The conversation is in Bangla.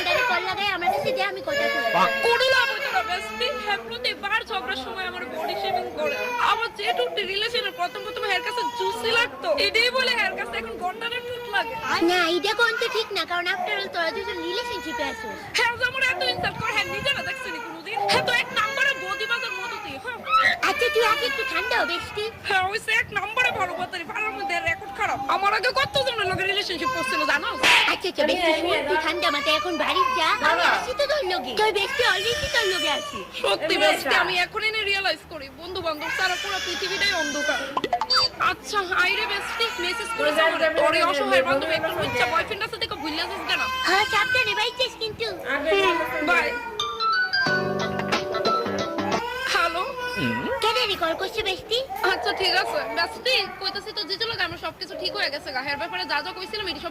ডাইরেক্ট কল লাগাই আমার কাছে দে আমি কথা কই কোনো লাভ হইতো না বেস্টি। হ্যাঁ প্রতিবার ঝগড়ার সময় আমার বডি শেমিং করে। আমার যেটুকু রিলেশনের প্রথম হেয়ার কাছে জুসি লাগতো, এটাই বলে হেয়ার কাছে এখন গন্ডারের টুট লাগে। না এটা কোন তো ঠিক না, কারণ আফটার অল তোরা দুজন রিলেশনশিপে আছো। হ্যাঁ যেমন এত ইনসাল্ট করে, হ্যাঁ নিজেরা দেখছিনি কোনোদিন। হ্যাঁ তো এক নম্বরে বদিবাজার মতো দিয়ে। আচ্ছা তুই আগে একটু ঠান্ডা হ বেস্টি। হ্যাঁ ওইসে এক নম্বরে ভালো বাতারি, ভালোর মধ্যে রেকর্ড খারাপ। আমার আগে কতজনের লোকের রিলেশনশিপ করছিল জানো? আচ্ছা আচ্ছা বেস্টি শুন, তুই ঠান্ডা মাথায় এখন বাড়ি যা, আমি আসি তো তোর লগে। তুই বেস্টি অলরেডি তোর লগে আছি। সত্যি বেস্টি আমি এখন এনে রিয়ালাইজ করি বন্ধু বান্ধব ছাড়া পুরো পৃথিবীটাই অন্ধকার। আচ্ছা আইরে বেস্টি মেসেজ করেছে আমারে, ওরে অসহায় বান্ধবী একটু ইচ্ছা বয়ফ্রেন্ড আছে দেখো ভুলে যাস কেন? হ্যাঁ সাবধানে বাইছিস কিন্তু। বাই। হ্যালো কেন রে কল করছিস বেস্টি? আচ্ছা ঠিক আছে বেস্টি, কইতাছি তো জিজু লাগে আমার সবকিছু ঠিক হয়ে গেছে গা। হের ব্যাপারে যা যা কইছিলাম এটি সব